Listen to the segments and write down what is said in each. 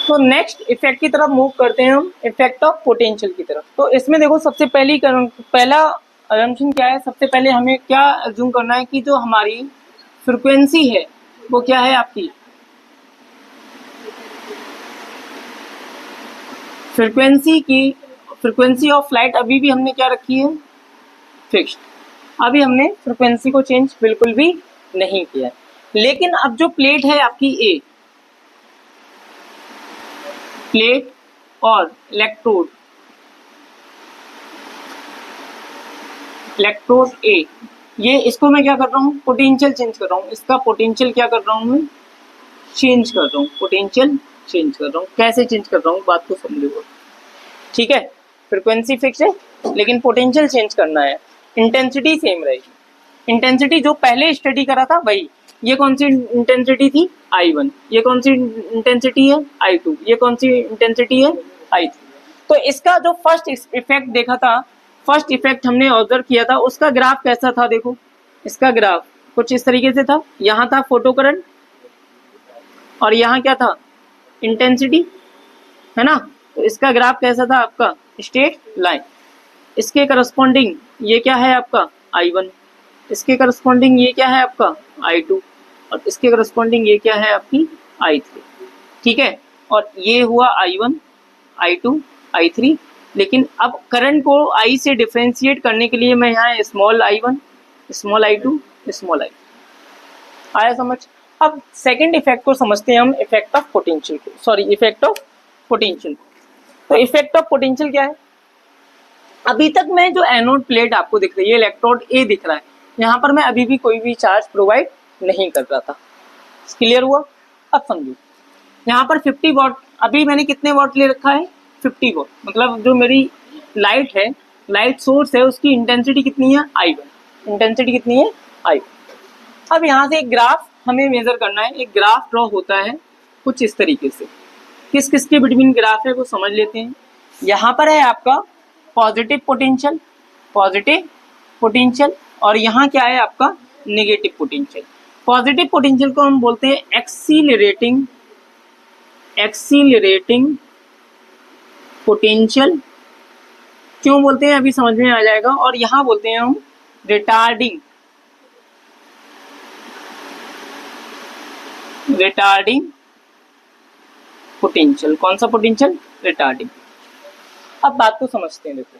तो next effect की तरफ मूव करते हैं हम, इफेक्ट ऑफ पोटेंशियल की तरफ। तो इसमें देखो सबसे पहला असम्पशन क्या है, सबसे पहले हमें क्या अज्यूम करना है कि जो हमारी फ्रीक्वेंसी है वो क्या है आपकी, फ्रीक्वेंसी ऑफ लाइट अभी भी हमने क्या रखी है, फिक्स्ड। अभी हमने फ्रीक्वेंसी को चेंज बिल्कुल भी नहीं किया है। लेकिन अब जो प्लेट है आपकी ए, प्लेट और इलेक्ट्रोड ए, ये इसको मैं क्या कर रहा हूँ, पोटेंशियल चेंज कर रहा हूँ। इसका पोटेंशियल क्या कर रहा हूँ मैं, चेंज कर रहा हूँ, पोटेंशियल चेंज कर रहा हूँ। कैसे चेंज कर रहा हूँ, बात को समझो। ठीक है, फ्रीक्वेंसी फिक्स है लेकिन पोटेंशियल चेंज करना है। इंटेंसिटी सेम रहेगी, इंटेंसिटी जो पहले स्टडी करा था वही। ये कौन सी इंटेंसिटी थी, I1। ये कौन सी इंटेंसिटी है, I2। ये कौन सी इंटेंसिटी है, I3। तो इसका जो फर्स्ट इफेक्ट देखा था, फर्स्ट इफेक्ट हमने ऑब्जर्व किया था, उसका ग्राफ कैसा था, देखो इसका ग्राफ कुछ इस तरीके से था। यहाँ था फोटो करंट और यहाँ क्या था, इंटेंसिटी, है ना। तो इसका ग्राफ कैसा था आपका, स्ट्रेट लाइन। इसके करस्पॉन्डिंग ये क्या है आपका, I1। इसके करस्पॉन्डिंग ये क्या है आपका, I2। और इसके करस्पॉन्डिंग ये क्या है आपकी, I3। ठीक है, और ये हुआ I1, I2, I3। लेकिन अब करंट को I से डिफरेंशिएट करने के लिए मैं यहाँ small I1, small I2, small I3। आया समझ। अब सेकंड इफेक्ट को समझते हैं हम, इफेक्ट ऑफ पोटेंशियल को, सॉरी इफेक्ट ऑफ पोटेंशियल। तो इफेक्ट ऑफ पोटेंशियल क्या है, अभी तक मैं जो एनोड प्लेट आपको दिख रही है, इलेक्ट्रोड ए दिख रहा है, यहाँ पर मैं अभी भी कोई भी चार्ज प्रोवाइड नहीं कर रहा था। क्लियर हुआ। अब समझो, यहाँ पर 50 वॉट, अभी मैंने कितने वॉट ले रखा है, 50 वॉट। मतलब जो मेरी लाइट है, लाइट सोर्स है, उसकी इंटेंसिटी कितनी है, I1। इंटेंसिटी कितनी है, I1। अब यहाँ से एक ग्राफ हमें मेजर करना है। एक ग्राफ ड्रॉ होता है कुछ इस तरीके से। किस किस के बिटवीन ग्राफ है वो समझ लेते हैं। यहाँ पर है आपका पॉजिटिव पोटेंशियल, और यहाँ क्या है आपका नेगेटिव पोटेंशियल। पॉजिटिव पोटेंशियल को हम बोलते हैं एक्सीलरेटिंग पोटेंशियल। क्यों बोलते हैं अभी समझ में आ जाएगा। और यहाँ बोलते हैं हम रिटार्डिंग पोटेंशियल। कौन सा पोटेंशियल, रिटार्डिंग। अब बात को समझते हैं। देखो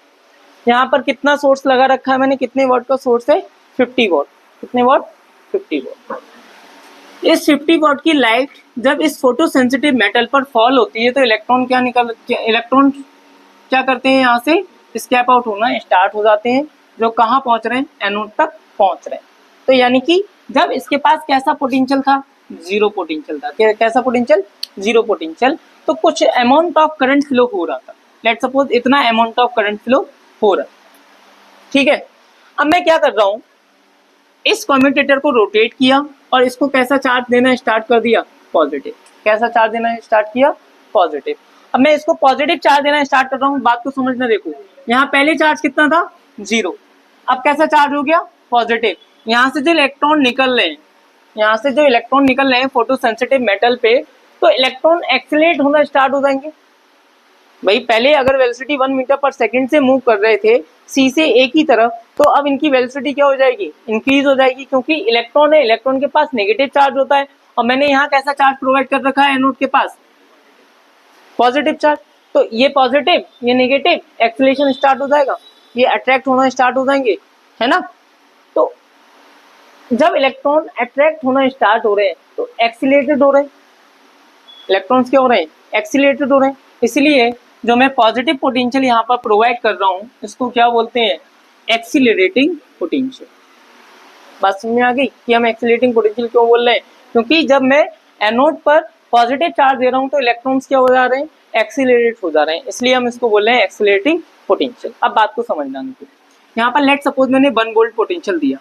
यहाँ पर कितना सोर्स लगा रखा है मैंने, कितने वॉट का सोर्स है, 50 वॉट। कितने वॉट, 50 वॉट। इस 50 वॉट की लाइट जब इस फोटो सेंसिटिव मेटल पर फॉल होती है तो इलेक्ट्रॉन क्या करते हैं, यहाँ से स्केप आउट होना स्टार्ट हो जाते हैं, जो कहाँ पहुंच रहे हैं, एनोड तक पहुंच रहे हैं। तो यानी कि जब इसके पास कैसा पोटेंशियल था, जीरो पोटेंशियल था। कैसा पोटेंशियल, जीरो पोटेंशियल। तो कुछ अमाउंट ऑफ करंट फ्लो हो रहा था। लेट सपोज इतना अमाउंट ऑफ करंट फ्लो हो रहा है। ठीक है, अब मैं क्या कर रहा हूं, इस कम्यूटेटर को रोटेट किया और इसको कैसा चार्ज देना स्टार्ट कर दिया, पॉजिटिव। कैसा चार्ज देना स्टार्ट किया, पॉजिटिव। अब मैं इसको पॉजिटिव चार्ज देना स्टार्ट कर रहा हूँ। बात को समझना, देखो यहाँ पहले चार्ज कितना था, 0। अब कैसा चार्ज हो गया, पॉजिटिव। यहाँ से जो इलेक्ट्रॉन निकल रहे हैं फोटो सेंसिटिव मेटल पे, तो इलेक्ट्रॉन एक्सीलरेट होना स्टार्ट हो जाएंगे। भाई पहले अगर वेलोसिटी 1 मीटर पर सेकंड से मूव कर रहे थे सी से ए की तरफ, तो अब इनकी वेलोसिटी क्या हो जाएगी, इंक्रीज हो जाएगी। क्योंकि इलेक्ट्रॉन है, इलेक्ट्रॉन के पास नेगेटिव चार्ज होता है और मैंने यहाँ कैसा चार्ज प्रोवाइड कर रखा है एनोड के पास, पॉजिटिव चार्ज। तो ये पॉजिटिव, ये नेगेटिव, एक्सीलरेशन स्टार्ट हो जाएगा, ये अट्रैक्ट होना स्टार्ट हो जाएंगे, है ना। तो जब इलेक्ट्रॉन अट्रैक्ट होना स्टार्ट हो रहे हैं तो एक्सीलरेटेड हो रहे हैं, इलेक्ट्रॉन्स क्या हो रहे हैं, एक्सीलरेटेड हो रहे हैं। इसलिए जो मैं पॉजिटिव पोटेंशियल यहाँ पर प्रोवाइड कर रहा हूँ इसको क्या बोलते हैं, एक्सीलरेटिंग पोटेंशियल। बात समझ में आ गई कि हम एक्सीलरेटिंग पोटेंशियल क्यों बोल रहे हैं, क्योंकि जब मैं एनोड पर पॉजिटिव चार्ज दे रहा हूँ तो इलेक्ट्रॉन्स क्या हो जा रहे हैं, एक्सीलरेट हो जा रहे हैं, इसलिए हम इसको बोल रहे हैं एक्सीलरेटिंग पोटेंशियल। अब बात को समझना, यहाँ पर लेट सपोज मैंने 1 वोल्ट पोटेंशियल दिया,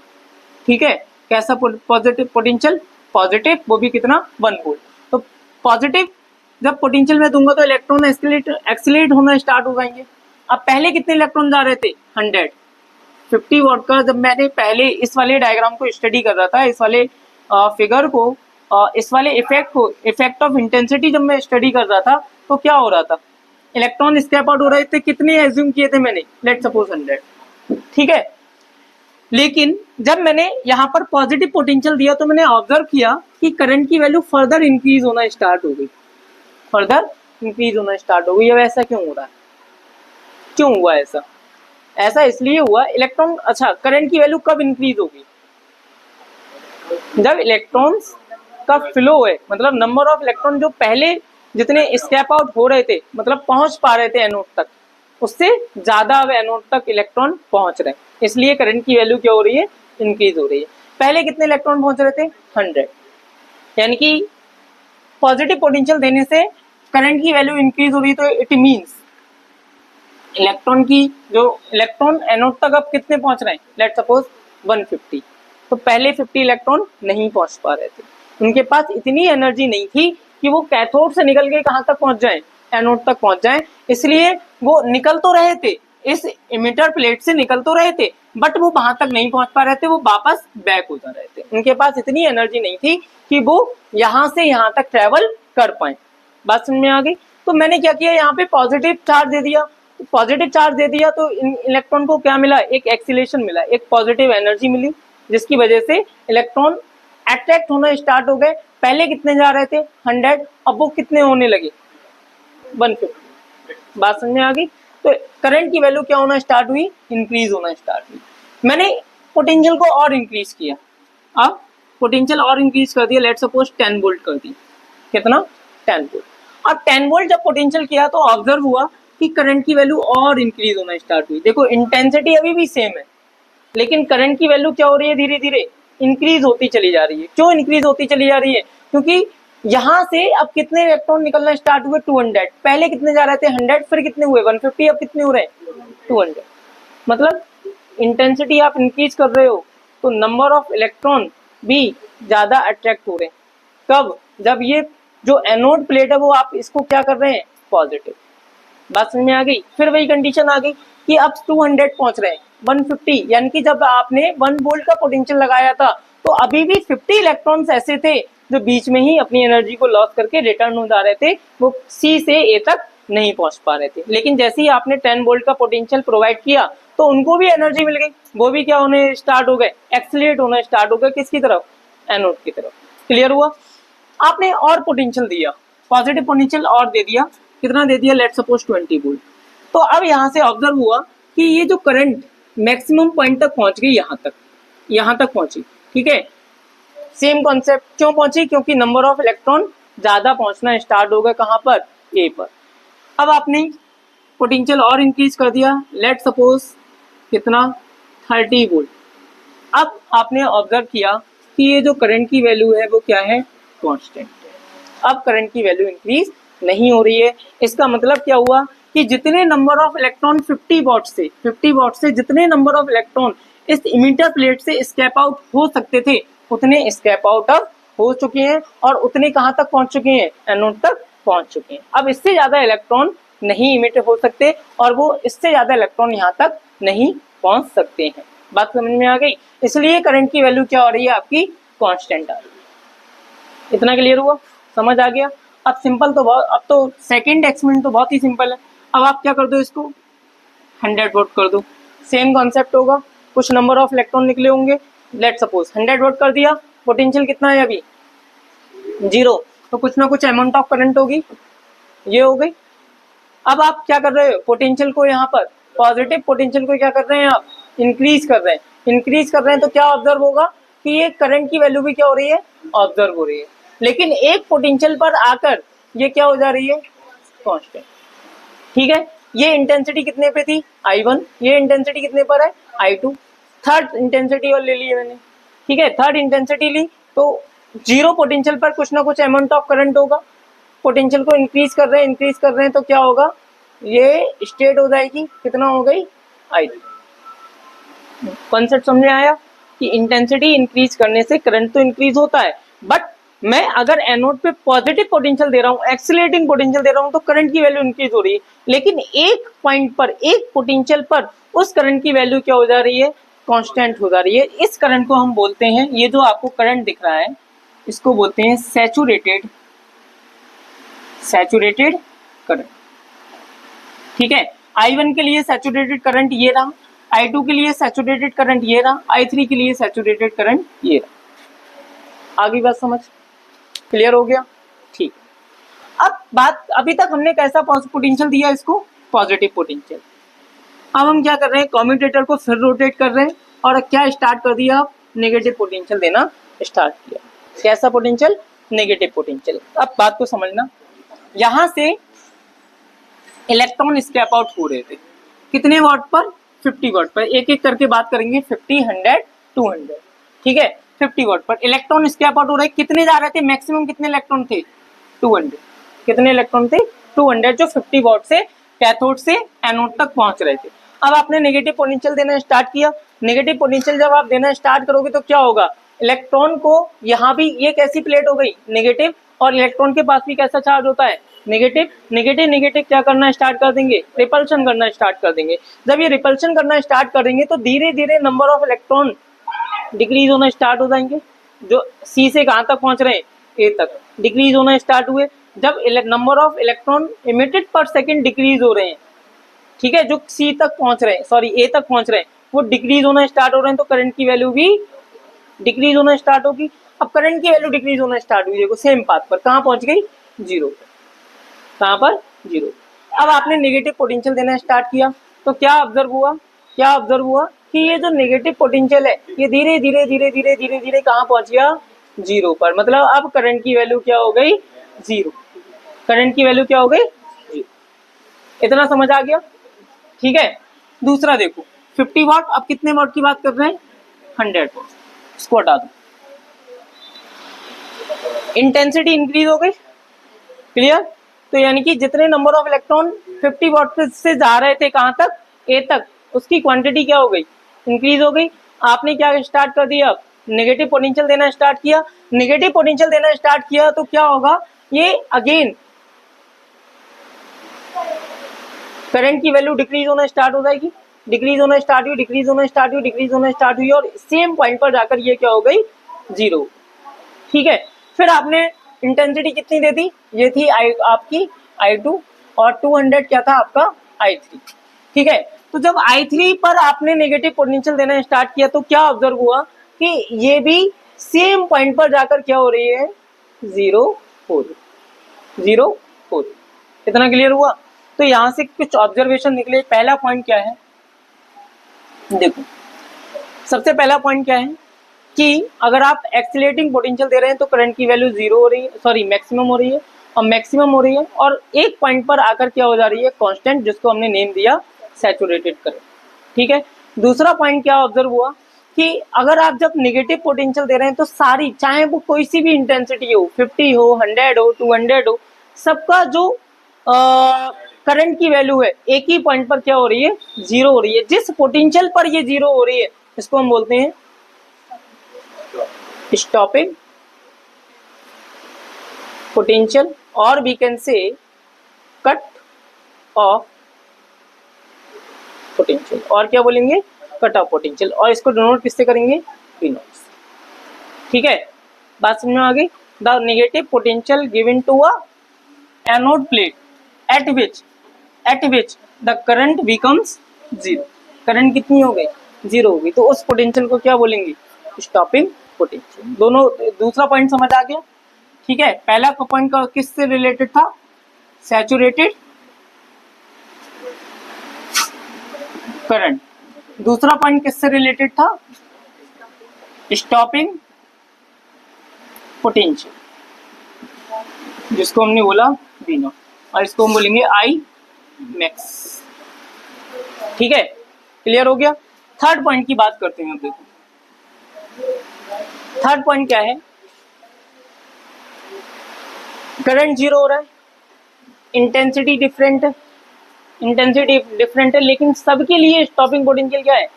ठीक है। कैसा पॉजिटिव पोटेंशियल, पॉजिटिव, वो भी कितना, 1 वोल्ट। तो पॉजिटिव जब पोटेंशियल में दूंगा तो इलेक्ट्रॉन एक्सीलरेट होना स्टार्ट हो जाएंगे। अब पहले कितने इलेक्ट्रॉन जा रहे थे, 100। 50 वॉट का जब मैंने पहले इस वाले डायग्राम को स्टडी कर रहा था, इस वाले फिगर को, इस वाले इफेक्ट ऑफ इंटेंसिटी जब मैं स्टडी कर रहा था तो क्या हो रहा था, इलेक्ट्रॉन स्केप आउट हो रहे थे, कितने एज्यूम किए थे मैंने, लेट सपोज 100, ठीक है। लेकिन जब मैंने यहाँ पर पॉजिटिव पोटेंशियल दिया तो मैंने ऑब्जर्व किया कि करंट की वैल्यू फर्दर इंक्रीज होना स्टार्ट हो गई, फर्दर इंक्रीज होना स्टार्ट हो गई। अब ऐसा क्यों हो रहा है, क्यों हुआ ऐसा? ऐसा इसलिए हुआ, इलेक्ट्रॉन, अच्छा करंट की वैल्यू कब इंक्रीज होगी, जब इलेक्ट्रॉन्स का फ्लो है, मतलब नंबर ऑफ इलेक्ट्रॉन जो पहले जितने स्केप आउट हो रहे थे, मतलब पहुंच पा रहे थे एनोड तक, उससे ज्यादा अब एनोड तक इलेक्ट्रॉन पहुंच रहे हैं, इसलिए करंट की वैल्यू क्या हो रही है, इंक्रीज हो रही है। पहले कितने इलेक्ट्रॉन पहुंच रहे थे, 100, यानी कि पॉजिटिव पोटेंशियल देने से करंट की वैल्यू इंक्रीज हो रही है, तो इट मींस इलेक्ट्रॉन की जो इलेक्ट्रॉन एनोड तक अब कितने पहुंच रहे हैं, लेट सपोज 150, तो पहले 50 इलेक्ट्रॉन नहीं पहुंच पा रहे थे, उनके पास इतनी एनर्जी नहीं थी कि वो कैथोड से निकल के कहां तक पहुंच जाए, एनोड तक पहुंच जाए, इसलिए वो निकल तो रहे थे, इस इमिटर प्लेट से निकल तो रहे थे, बट वो वहां तक नहीं पहुंच पा रहे थे, वो वापस बैक हो जा रहे थे, उनके पास इतनी एनर्जी नहीं थी कि वो यहां से यहां तक ट्रेवल कर पाए। बात समझ में आ गई? तो मैंने क्या किया, यहाँ पे पॉजिटिव चार्ज दे दिया, पॉजिटिव चार्ज दे दिया तो इलेक्ट्रॉन को क्या मिला, एक एक्सीलरेशन मिला, एक पॉजिटिव एनर्जी मिली, जिसकी वजह से इलेक्ट्रॉन अट्रैक्ट होना स्टार्ट हो गए। पहले कितने जा रहे थे, 100, अब वो कितने होने लगे, 150। बात समझ में आ गई? तो करंट की वैल्यू क्या होना स्टार्ट हुई, इंक्रीज होना स्टार्ट हुई। मैंने पोटेंशियल को और इंक्रीज किया, अब पोटेंशियल और इंक्रीज कर दिया, लेट सपोज 10 वोल्ट कर दिया, कितना, 10 वोल्ट। अब 10 वोल्ट जब पोटेंशियल किया तो ऑब्जर्व हुआ कि करंट की वैल्यू और इंक्रीज होना स्टार्ट हुई। देखो इंटेंसिटी अभी भी सेम है, लेकिन करंट की वैल्यू क्या हो रही है, धीरे धीरे इंक्रीज होती चली जा रही है। क्यों इंक्रीज होती चली जा रही है, क्योंकि यहां से अब कितने इलेक्ट्रॉन निकलना स्टार्ट हुए, 200, पहले कितने जा रहे थे, 100, फिर कितने हुए, 150, अब कितने हो रहे हैं, 200। मतलब इंटेंसिटी आप इंक्रीज कर रहे हो तो नंबर ऑफ इलेक्ट्रॉन भी ज्यादा अट्रैक्ट हो रहे हैं। कब, जब ये जो एनोड प्लेट है वो आप इसको क्या कर रहे हैं, पॉजिटिव। बात समझ में आ गई? फिर वही कंडीशन आ गई कि अब 200 पहुंच रहे हैं, 150, यानी कि जब आपने 1 वोल्ट का पोटेंशियल लगाया था तो अभी भी 50 इलेक्ट्रॉन्स ऐसे थे जो बीच में ही अपनी एनर्जी को लॉस करके रिटर्न हो जा रहे थे, वो सी से ए तक नहीं पहुंच पा रहे थे। लेकिन जैसे ही आपने 10 वोल्ट का पोटेंशियल प्रोवाइड किया तो उनको भी एनर्जी मिल गई, वो भी क्या होने स्टार्ट हो गए, एक्सीलरेट होना स्टार्ट हो गए, किसकी तरफ, एनोड की तरफ। क्लियर हुआ? आपने और पोटेंशियल दिया, पॉजिटिव पोटेंशियल और दे दिया, कितना दे दिया, लेट सपोज 20 वोल्ट। तो अब यहाँ से ऑब्जर्व हुआ कि ये जो करंट मैक्सिमम पॉइंट तक पहुंच गई, यहाँ तक पहुंची, ठीक है। सेम कॉन्सेप्ट, क्यों पहुंची, क्योंकि नंबर ऑफ इलेक्ट्रॉन ज्यादा पहुंचना स्टार्ट हो गए, कहां पर, ए पर। अब आपने पोटेंशियल और इंक्रीज कर दिया, लेट सपोज कितना, 30 वोल्ट। अब आपने ऑब्जर्व किया कि ये जो करंट की वैल्यू है वो क्या है, कांस्टेंट है। अब करंट की वैल्यू इंक्रीज नहीं हो रही है, इसका मतलब क्या हुआ कि जितने नंबर ऑफ इलेक्ट्रॉन 50 वॉट से जितने नंबर ऑफ इलेक्ट्रॉन इस इमिटर प्लेट से स्केप आउट हो सकते थे, उतने स्केप आउट अब हो चुके हैं, और उतने कहां तक पहुंच चुके हैं, एनोड तक पहुंच चुके हैं। अब इससे ज्यादा इलेक्ट्रॉन नहीं इमिट हो सकते, और वो इससे ज्यादा इलेक्ट्रॉन यहाँ तक नहीं पहुंच सकते हैं। बात समझ में आ गई? इसलिए करंट की वैल्यू क्या हो रही है, आपकी कांस्टेंट आ रही है। इतना क्लियर हुआ, समझ आ गया? अब सिंपल तो बहुत, अब तो सेकंड एक्सपेरिमेंट तो बहुत ही सिंपल है। अब आप क्या कर दो, इसको 100 वोल्ट कर दो, सेम कॉन्सेप्ट होगा, कुछ नंबर ऑफ इलेक्ट्रॉन निकले होंगे, लेट सपोज 100 वोल्ट कर दिया, पोटेंशियल कितना है अभी, 0, तो कुछ ना कुछ अमाउंट ऑफ करंट होगी, ये हो गई। अब आप क्या कर रहे हो, पोटेंशियल को यहाँ पर, पॉजिटिव पोटेंशियल को क्या कर रहे हैं आप, इंक्रीज कर रहे हैं। इंक्रीज कर रहे हैं तो क्या ऑब्जर्व होगा कि ये करंट की वैल्यू भी क्या हो रही है, ऑब्जर्व हो रही है। लेकिन एक पोटेंशियल पर आकर ये क्या हो जा रही है, कांस्टेंट। ठीक है, ये इंटेंसिटी कितने पे थी, I1, ये इंटेंसिटी कितने पर है, I2। थर्ड इंटेंसिटी और ले ली मैंने, ठीक है, थर्ड इंटेंसिटी ली तो 0 पोटेंशियल पर कुछ ना कुछ अमाउंट ऑफ करंट होगा। पोटेंशियल को इंक्रीज कर रहे हैं तो क्या होगा, ये स्टेट हो जाएगी, कितना हो गई, I2। कॉन्सेप्ट समझ में आया कि इंटेंसिटी इंक्रीज करने से करंट तो इंक्रीज होता है, बट मैं अगर एनोड पे पॉजिटिव पोटेंशियल दे रहा हूँ, एक्सीलरेटिंग पोटेंशियल दे रहा हूँ, तो करंट की वैल्यू इंक्रीज हो रही है। लेकिन एक पॉइंट पर, एक पोटेंशियल पर उस करंट की वैल्यू क्या हो जा रही है, कांस्टेंट हो जा रही है। इस करंट को हम बोलते हैं, ये जो आपको करंट दिख रहा है, इसको बोलते हैं सैचुरेटेड करंट। ठीक है, I1 के लिए सैचुरेटेड करंट ये रहा, I2 के लिए सैचुरेटेड करंट ये रहा, I3 के लिए सैचुरेटेड करंट ये रहा। आगे बात समझ क्लियर हो गया? ठीक। अब बात, अभी तक हमने कैसा पोटेंशियल दिया इसको, पॉजिटिव पोटेंशियल। अब हम क्या कर रहे हैं, कम्यूटेटर को फिर रोटेट कर रहे हैं और क्या स्टार्ट कर दिया, नेगेटिव पोटेंशियल देना स्टार्ट किया। कैसा पोटेंशियल, नेगेटिव पोटेंशियल। अब बात को समझना, यहां से इलेक्ट्रॉन स्केप आउट हो रहे थे, कितने वाट पर, 50 वाट पर। एक एक करके बात करेंगे, 50, 100, 200। ठीक है, 50 वाट पर इलेक्ट्रॉन स्केप आउट हो रहे, कितने जा रहे थे, मैक्सिमम कितने इलेक्ट्रॉन थे, 200। कितने इलेक्ट्रॉन थे, 200, जो 50 वाट से कैथोड से एनोड तक पहुंच रहे थे। अब आपने नेगेटिव पोटेंशियल देना स्टार्ट किया। नेगेटिव पोटेंशियल जब आप देना स्टार्ट करोगे तो क्या होगा, इलेक्ट्रॉन को, यहाँ भी ये कैसी प्लेट हो गई, नेगेटिव, और इलेक्ट्रॉन के पास भी कैसा चार्ज होता है, नेगेटिव। नेगेटिव नेगेटिव क्या करना स्टार्ट कर देंगे, रिपल्शन करना स्टार्ट कर देंगे। जब ये रिपल्शन करना स्टार्ट कर देंगे तो धीरे धीरे नंबर ऑफ इलेक्ट्रॉन डिक्रीज होना स्टार्ट हो जाएंगे। जो सी से कहाँ तक पहुंच रहे हैं, ए तक डिक्रीज होना स्टार्ट हुए। जब नंबर ऑफ इलेक्ट्रॉन इमिटेड पर सेकेंड डिक्रीज हो रहे हैं, ठीक है, जो सी तक पहुंच रहे हैं, सॉरी ए तक पहुंच रहे हैं, वो डिक्रीज होना स्टार्ट हो रहे हैं, तो करंट की वैल्यू भी डिक्रीज होना स्टार्ट होगी। अब करंट की वैल्यू डिक्रीज होना स्टार्ट हुई, देखो सेम पाथ पर, कहाँ पहुंच गई, 0 पर। कहाँ पर, 0। अब आपने नेगेटिव पोटेंशियल देना स्टार्ट किया तो क्या ऑब्जर्व हुआ, कि ये जो नेगेटिव पोटेंशियल है ये धीरे धीरे धीरे धीरे धीरे धीरे कहाँ पहुंच गया, 0 पर। मतलब अब करंट की वैल्यू क्या हो गई, 0। करंट की वैल्यू क्या हो गई, 0। इतना समझ आ गया? ठीक है, दूसरा देखो, 50 वाट, अब कितने वाट की बात कर रहे हैं, 100 वाट। इसको हटा दो, इंटेंसिटी इंक्रीज हो गई, क्लियर। तो यानी कि जितने नंबर ऑफ इलेक्ट्रॉन 50 वाट से जा रहे थे कहाँ तक, ए तक, उसकी क्वांटिटी क्या हो गई, इंक्रीज हो गई। आपने क्या स्टार्ट कर दिया, नेगेटिव पोटेंशियल देना स्टार्ट किया। नेगेटिव पोटेंशियल देना स्टार्ट किया तो क्या होगा, ये अगेन करंट की वैल्यू डिक्रीज होना स्टार्ट हो जाएगी, डिक्रीज होना स्टार्ट हुई, डिक्रीज होना स्टार्ट हुई, डिक्रीज होना स्टार्ट हुई, और सेम पॉइंट पर जाकर ये क्या हो गई, 0। ठीक है, फिर आपने इंटेंसिटी कितनी दे दी, ये थी आपकी I2, और 200 क्या था आपका I3। ठीक है, तो जब I3 पर आपने नेगेटिव पोटेंशियल देना स्टार्ट किया तो क्या ऑब्जर्व हुआ कि ये भी सेम पॉइंट पर जाकर क्या हो रही है, 0 हो रही। इतना क्लियर हुआ? तो यहां से कुछ ऑब्जर्वेशन निकले। पहला पॉइंट क्या है, देखो, सबसे पहला पॉइंट क्या है कि अगर आप एक्सीलरेटिंग पोटेंशियल दे रहे हैं तो करंट की वैल्यू 0 हो रही है, सॉरी मैक्सिमम हो रही है, और मैक्सिमम हो रही है, और एक पॉइंट पर आकर क्या हो जा रही है, कांस्टेंट, जिसको हमने नेम दिया सैचुरेटेड करंट। ठीक है, दूसरा पॉइंट क्या ऑब्जर्व हुआ कि अगर आप जब नेगेटिव पोटेंशियल दे रहे हैं तो सारी, चाहे वो कोई सी भी इंटेंसिटी हो, 50 हो, 100 हो, 200 हो, सबका जो करंट की वैल्यू है एक ही पॉइंट पर क्या हो रही है, 0 हो रही है। जिस पोटेंशियल पर ये 0 हो रही है इसको हम बोलते हैं स्टॉपिंग पोटेंशियल, और we can say cut off potential, और क्या बोलेंगे, कट ऑफ पोटेंशियल, और इसको डिनोट किससे करेंगे, पी नॉट। ठीक है, बात समझ में आ गई। The negative potential given to a anode plate at which the current becomes 0। Current कितनी हो गई, 0 हो गई, तो उस पोटेंशियल को क्या बोलेंगे, स्टॉपिंग पोटेंशियल। दोनों, दूसरा पॉइंट समझ आ गया? ठीक है, पहला पॉइंट का किससे रिलेटेड था, सैचुरेटेड करंट। दूसरा पॉइंट किससे रिलेटेड था, स्टॉपिंग पोटेंशियल, जिसको हमने बोला V नॉट, और इसको हम बोलेंगे I मैक्स। ठीक है, क्लियर हो गया? थर्ड पॉइंट की बात करते हैं। अब देखो थर्ड पॉइंट क्या है, करंट 0 हो रहा है, इंटेंसिटी डिफरेंट है, लेकिन सबके लिए स्टॉपिंग पोटेंशियल क्या है,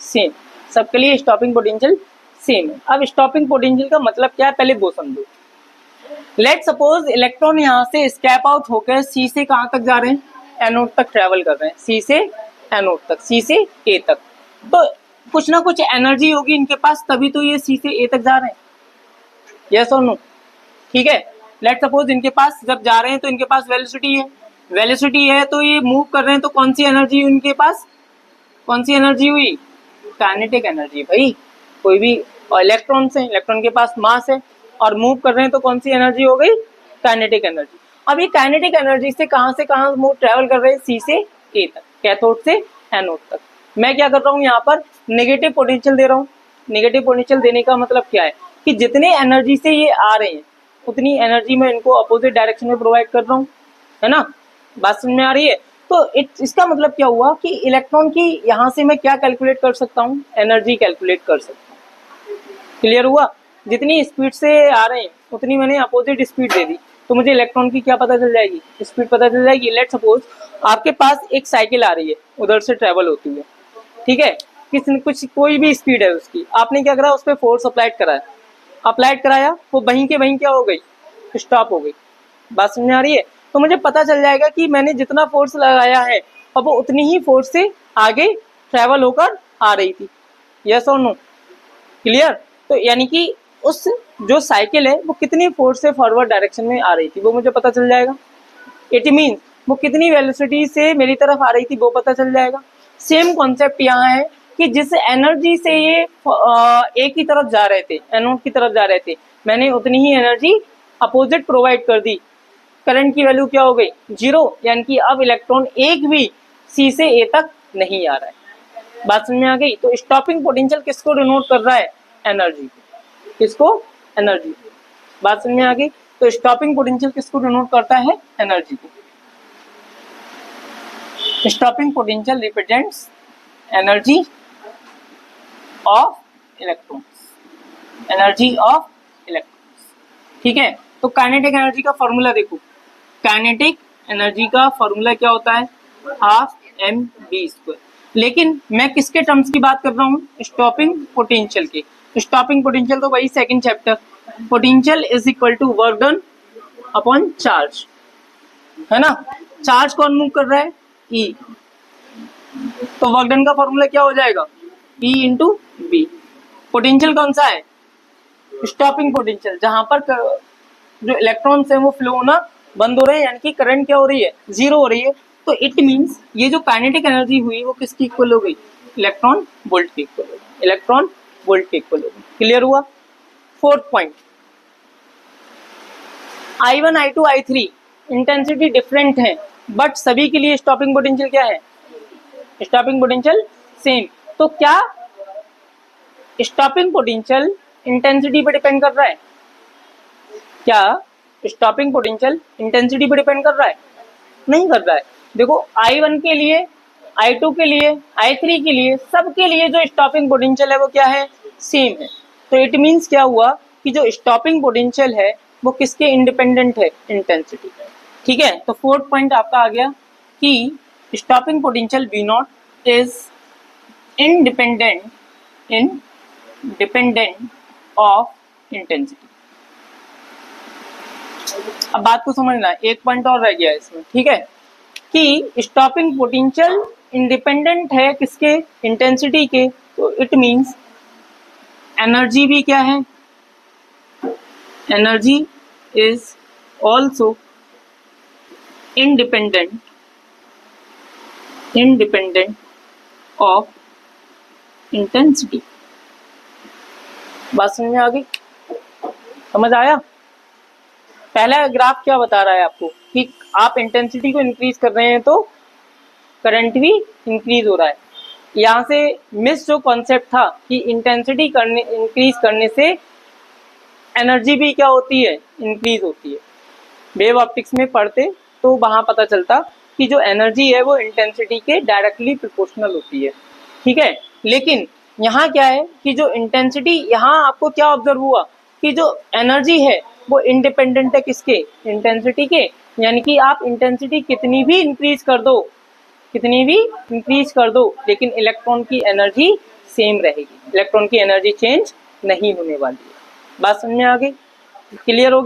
सेम। सबके लिए स्टॉपिंग पोटेंशियल सेम है। अब स्टॉपिंग पोटेंशियल का मतलब क्या है, पहले वो समझो। लेट सपोज इलेक्ट्रॉन यहाँ से स्कैप आउट होकर सी से कहाँ तक जा रहे हैं, एनोड तक ट्रेवल कर रहे हैं, सी से एनोड तक, सी से ए तक। तो कुछ ना कुछ एनर्जी होगी इनके पास, तभी तो ये सी से ए तक जा रहे हैं। यस और नो, ठीक है। लेट सपोज इनके पास जब जा रहे हैं तो इनके पास वेलोसिटी है, वेलोसिटी है तो ये मूव कर रहे हैं, तो कौन सी एनर्जी हुई इनके पास, कौन सी एनर्जी हुई, काइनेटिक एनर्जी भाई। कोई भी इलेक्ट्रॉन से, इलेक्ट्रॉन के पास मास है और मूव कर रहे हैं तो कौन सी एनर्जी हो गई, काइनेटिक एनर्जी। अब ये काइनेटिक एनर्जी से कहां मूव ट्रेवल कर रहे हैं, सी से ए तक, कैथोड से एनोड तक। मैं क्या कर रहा हूँ यहाँ पर नेगेटिव पोटेंशियल दे रहा हूँ। नेगेटिव पोटेंशियल देने का मतलब क्या है कि जितने एनर्जी से ये आ रहे हैं उतनी एनर्जी मैं इनको अपोजिट डायरेक्शन में प्रोवाइड कर रहा हूँ, है ना, बात समझ में आ रही है। तो इसका मतलब क्या हुआ कि इलेक्ट्रॉन की यहाँ से मैं क्या कैलकुलेट कर सकता हूँ, एनर्जी कैलकुलेट कर सकता हूँ। क्लियर हुआ, जितनी स्पीड से आ रहे हैं उतनी मैंने अपोजिट स्पीड दे दी तो मुझे इलेक्ट्रॉन की क्या पता चल जाएगी, स्पीड पता चल जाएगी। लेट सपोज आपके पास एक साइकिल आ रही है, उधर से ट्रेवल होती है, ठीक है, कुछ कोई भी स्पीड है उसकी, आपने क्या करा, उस पर फोर्स अप्लाइड कराया, वो वहीं के वहीं क्या हो गई, स्टॉप हो गई। बात समझ में आ रही है। तो मुझे पता चल जाएगा कि मैंने जितना फोर्स लगाया है अब वो उतनी ही फोर्स से आगे ट्रेवल होकर आ रही थी, यस और नो, क्लियर। तो यानी कि उस जो साइकिल है वो कितनी फोर्स से फॉरवर्ड डायरेक्शन में आ रही थी वो मुझे पता चल जाएगा। इट मीन्स वो कितनी वेलोसिटी से मेरी तरफ आ रही थी वो पता चल जाएगा। सेम कॉन्सेप्ट यहाँ है कि जिस एनर्जी से ये ए की तरफ जा रहे थे, एनोड की तरफ जा रहे थे, मैंने उतनी ही एनर्जी अपोजिट प्रोवाइड कर दी। करंट की वैल्यू क्या हो गई, 0, यानी कि अब इलेक्ट्रॉन एक भी सी से ए तक नहीं आ रहा है। बात समझ में आ गई। तो स्टॉपिंग पोटेंशियल किसको डिनोट कर रहा है, एनर्जी को, किसको, एनर्जी को। बात समझ में आ गई। तो स्टॉपिंग पोटेंशियल किसको डिनोट करता है, एनर्जी को। Stopping potential represents energy of electrons, energy of electrons, ठीक है। तो काइनेटिक एनर्जी का फॉर्मूला देखो, काइनेटिक एनर्जी का फॉर्मूला क्या होता है, हाफ mv²। लेकिन मैं किसके टर्म्स की बात कर रहा हूँ, स्टॉपिंग पोटेंशियल के। स्टॉपिंग पोटेंशियल तो वही second chapter, potential is equal to work done upon charge, है ना। चार्ज कौन मूव कर रहा है, E, तो वर्क डन का फॉर्मूला क्या हो जाएगा, E इंटू बी। पोटेंशियल कौन सा है, स्टॉपिंग पोटेंशियल, जहां पर जो इलेक्ट्रॉन्स हैं वो फ्लो होना बंद हो रहे हैं, यानी कि करंट क्या हो रही है, 0 हो रही है। तो इट मींस ये जो काइनेटिक एनर्जी हुई वो किसकी इक्वल हो गई, इलेक्ट्रॉन वोल्ट की इक्वल हो गई, इलेक्ट्रॉन वोल्ट की इक्वल हो गई। क्लियर हुआ। Fourth point, I1 I2 I3 intensity different है बट सभी के लिए स्टॉपिंग पोटेंशियल क्या है, स्टॉपिंग पोटेंशियल सेम। तो क्या स्टॉपिंग पोटेंशियल इंटेंसिटी पे डिपेंड कर रहा है, क्या स्टॉपिंग पोटेंशियल इंटेंसिटी पे डिपेंड कर रहा है, नहीं कर रहा है। देखो I1 के लिए, I2 के लिए, I3 के लिए, सबके लिए जो स्टॉपिंग पोटेंशियल है वो क्या है, सेम है। तो इट मींस क्या हुआ कि जो स्टॉपिंग पोटेंशियल है वो किसके इंडिपेंडेंट है, इंटेंसिटी, ठीक है। तो फोर्थ पॉइंट आपका आ गया कि stopping potential V0 is independent of intensity. अब बात को समझना, एक पॉइंट और रह गया इसमें, ठीक है, कि स्टॉपिंग पोटेंशियल इंडिपेंडेंट है किसके, इंटेंसिटी के। तो इट मींस एनर्जी भी क्या है, energy is also independent of intensity. बात समझ में आ गई, समझ आया। पहला ग्राफ क्या बता रहा है आपको कि आप इंटेंसिटी को इंक्रीज कर रहे हैं तो करंट भी इंक्रीज हो रहा है। यहाँ से मिस जो कॉन्सेप्ट था कि इंटेंसिटी इंक्रीज करने से एनर्जी भी क्या होती है, इंक्रीज होती है। वेव ऑप्टिक्स में पढ़ते तो वहाँ पता चलता कि जो एनर्जी है वो इंटेंसिटी के डायरेक्टली प्रोपोर्शनल होती है, ठीक है। लेकिन यहाँ क्या है कि जो इंटेंसिटी, यहाँ आपको क्या ऑब्जर्व हुआ कि जो एनर्जी है वो इंडिपेंडेंट है किसके, इंटेंसिटी के। यानी कि आप इंटेंसिटी कितनी भी इंक्रीज कर दो, लेकिन इलेक्ट्रॉन की एनर्जी सेम रहेगी, इलेक्ट्रॉन की एनर्जी चेंज नहीं होने वाली है। बात समझ में आ गई, क्लियर हो गया।